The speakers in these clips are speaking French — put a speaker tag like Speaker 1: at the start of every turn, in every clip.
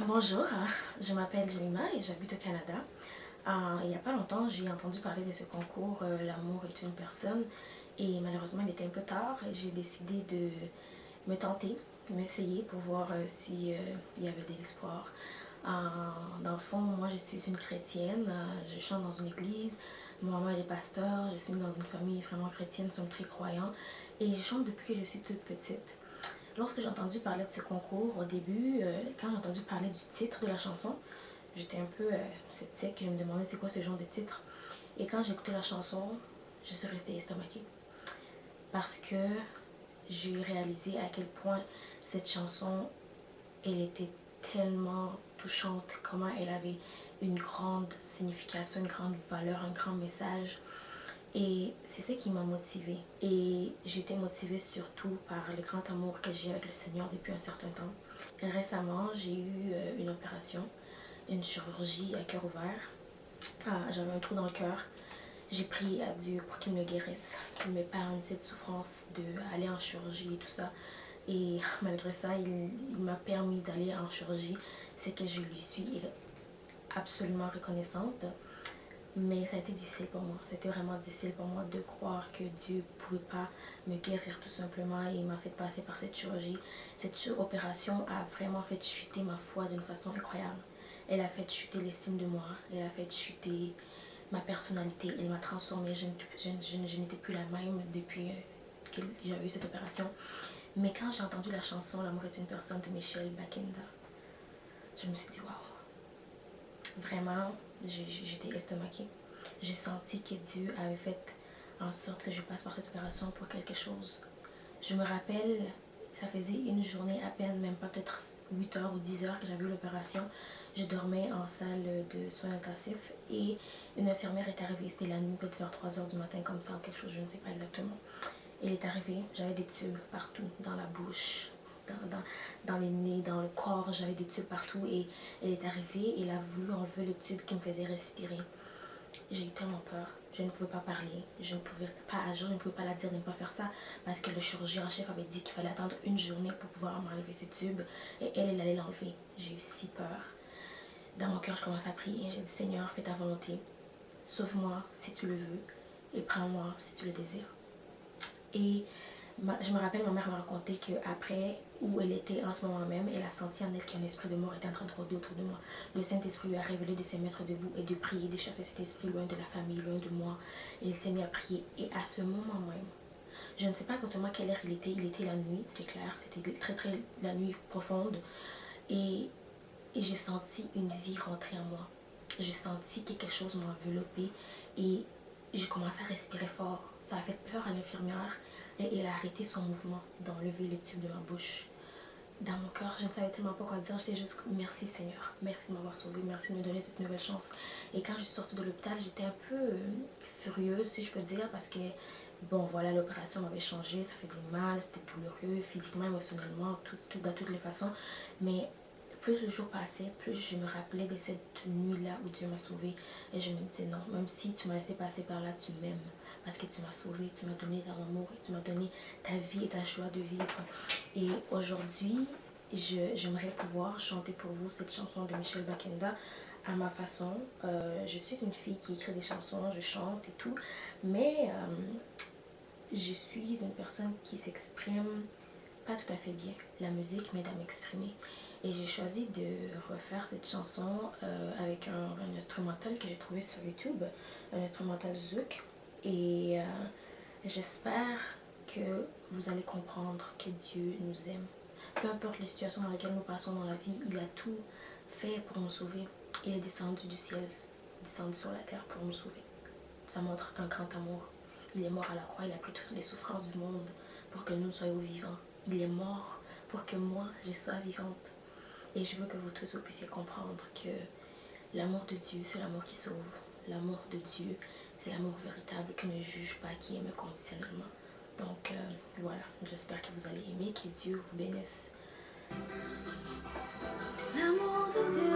Speaker 1: Bonjour, je m'appelle Jemima et j'habite au Canada. Il n'y a pas longtemps, j'ai entendu parler de ce concours L'amour est une personne et malheureusement il était un peu tard et j'ai décidé de me tenter, m'essayer pour voir si il y avait de l'espoir. Dans le fond, moi je suis une chrétienne, je chante dans une église, mon maman elle est pasteur, je suis dans une famille vraiment chrétienne, nous sommes très croyants et je chante depuis que je suis toute petite. Lorsque j'ai entendu parler de ce concours, au début, quand j'ai entendu parler du titre de la chanson, j'étais un peu sceptique, je me demandais c'est quoi ce genre de titre. Et quand j'ai écouté la chanson, je suis restée estomaquée. Parce que j'ai réalisé à quel point cette chanson, elle était tellement touchante, comment elle avait une grande signification, une grande valeur, un grand message. Et c'est ça qui m'a motivée. Et j'étais motivée surtout par le grand amour que j'ai avec le Seigneur depuis un certain temps. Et récemment, j'ai eu une opération, une chirurgie à cœur ouvert. J'avais un trou dans le cœur. J'ai prié à Dieu pour qu'il me guérisse, qu'il m'épargne cette souffrance d'aller en chirurgie et tout ça. Et malgré ça, il m'a permis d'aller en chirurgie. C'est que je lui suis absolument reconnaissante. Mais ça a été difficile pour moi. C'était vraiment difficile pour moi de croire que Dieu ne pouvait pas me guérir tout simplement. Et il m'a fait passer par cette chirurgie. Cette opération a vraiment fait chuter ma foi d'une façon incroyable. Elle a fait chuter l'estime de moi. Elle a fait chuter ma personnalité. Elle m'a transformée. Je n'étais plus la même depuis que j'ai eu cette opération. Mais quand j'ai entendu la chanson L'amour est une personne de Michel Bakenda, je me suis dit waouh. Vraiment, j'étais estomaquée. J'ai senti que Dieu avait fait en sorte que je passe par cette opération pour quelque chose. Je me rappelle, ça faisait une journée à peine, même pas peut-être 8 heures ou 10 heures que j'avais eu l'opération. Je dormais en salle de soins intensifs et une infirmière est arrivée. C'était la nuit, peut-être vers 3 heures du matin, comme ça, ou quelque chose, je ne sais pas exactement. Elle est arrivée, j'avais des tubes partout, dans la bouche, dans les nez, dans le corps, j'avais des tubes partout et elle est arrivée, elle a voulu enlever le tube qui me faisait respirer. J'ai eu tellement peur, je ne pouvais pas parler, je ne pouvais pas agir, je ne pouvais pas la dire de ne pas faire ça parce que le chirurgien en chef avait dit qu'il fallait attendre une journée pour pouvoir m'enlever ce tube et elle allait l'enlever. J'ai eu si peur. Dans mon cœur, je commence à prier, j'ai dit Seigneur, fais ta volonté, sauve-moi si tu le veux et prends-moi si tu le désires. Et je me rappelle, ma mère m'a raconté qu'après, où elle était en ce moment même, elle a senti en elle qu'un esprit de mort était en train de rôder autour de moi. Le Saint-Esprit lui a révélé de se mettre debout et de prier, de chasser cet esprit loin de la famille, loin de moi. Et il s'est mis à prier. Et à ce moment même, je ne sais pas exactement quelle heure il était la nuit, c'est clair, c'était très la nuit profonde. Et j'ai senti une vie rentrer en moi. J'ai senti que quelque chose m'a enveloppée et j'ai commencé à respirer fort. Ça a fait peur à l'infirmière et elle a arrêté son mouvement d'enlever le tube de ma bouche. Dans mon cœur, je ne savais tellement pas quoi dire. J'étais juste merci Seigneur, merci de m'avoir sauvée, merci de me donner cette nouvelle chance. Et quand je suis sortie de l'hôpital, j'étais un peu furieuse, si je peux dire, parce que bon voilà, l'opération m'avait changé, ça faisait mal, c'était douloureux, physiquement, émotionnellement, dans toutes les façons. Mais plus le jour passait, plus je me rappelais de cette nuit-là où Dieu m'a sauvée. Et je me disais non, même si tu m'as laissé passer par là, tu m'aimes. Parce que tu m'as sauvée, tu m'as donné ton amour et tu m'as donné ta vie et ta joie de vivre. Et aujourd'hui, j'aimerais pouvoir chanter pour vous cette chanson de Michel Bakenda à ma façon. Je suis une fille qui écrit des chansons, je chante et tout. Mais je suis une personne qui s'exprime pas tout à fait bien. La musique m'aide à m'exprimer. Et j'ai choisi de refaire cette chanson avec un instrumental que j'ai trouvé sur YouTube, un instrumental zouk. Et j'espère que vous allez comprendre que Dieu nous aime. Peu importe les situations dans lesquelles nous passons dans la vie, il a tout fait pour nous sauver. Il est descendu du ciel, descendu sur la terre pour nous sauver. Ça montre un grand amour. Il est mort à la croix, il a pris toutes les souffrances du monde pour que nous soyons vivants. Il est mort pour que moi, je sois vivante. Et je veux que vous tous vous puissiez comprendre que l'amour de Dieu, c'est l'amour qui sauve. L'amour de Dieu, c'est l'amour véritable qui ne juge pas, qui aime conditionnellement. Donc voilà, j'espère que vous allez aimer, que Dieu vous bénisse. L'amour de Dieu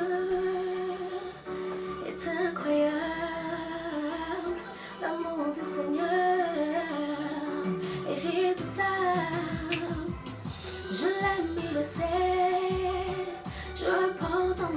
Speaker 1: est incroyable. L'amour du Seigneur est redoutable. Je l'aime, il le sait. Je le porte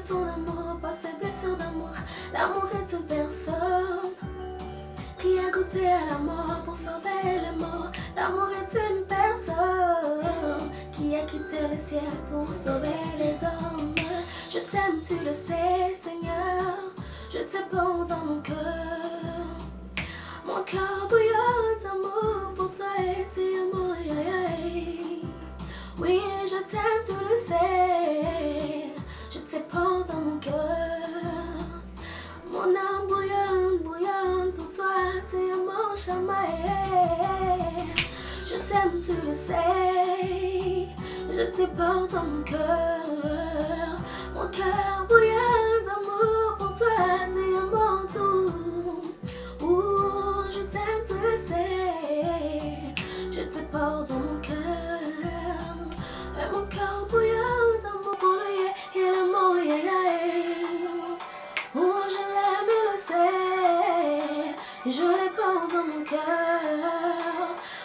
Speaker 1: son amour, pas ses blessures d'amour. L'amour est une personne qui a goûté à la mort pour sauver les morts. L'amour est une personne qui a quitté le ciel pour sauver les hommes. Je t'aime, tu le sais, Seigneur. Je te porte dans mon cœur. Mon cœur bouillonne d'amour pour toi et tu es mon aïe. Oui, je t'aime, tu le sais. Je te porte dans mon cœur. Mon âme bouillonne, bouillonne pour toi, tu es mon chamaï. Je t'aime, tu le sais. Je te porte dans mon cœur. Mon cœur bouillonne d'amour pour toi, tu es mon tout. Ouh, je t'aime, tu le sais. Je te porte dans mon cœur. Et mon cœur bouillonne d'amour pour lui et l'amour, oh, je l'aime, il le sait. Je le porte dans mon cœur.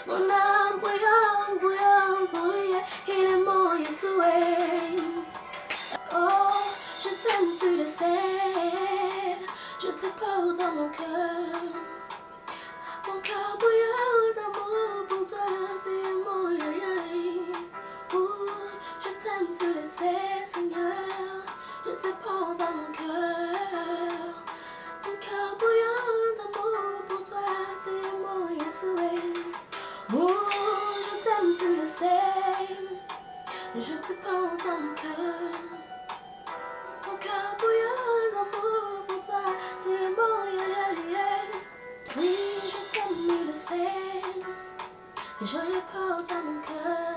Speaker 1: Mon âme bouillonne, bouillonne pour lui il est mon Yeshua. Oh, je t'aime, tu le sais. Je te porte dans mon cœur. Mon cœur bouillonne d'amour pour toi, tu es mon yaï. Oh, je t'aime, tu le sais, Seigneur. Je te porte dans mon cœur. Mon cœur bouillonne d'amour pour toi, tu es mon Yeshua. Oh, je t'aime, tu le sais. Je te porte dans mon cœur. Mon cœur bouillonne d'amour pour toi, tu es mon yaï. Oui, je t'aime, il le sait. Je le porte dans mon cœur.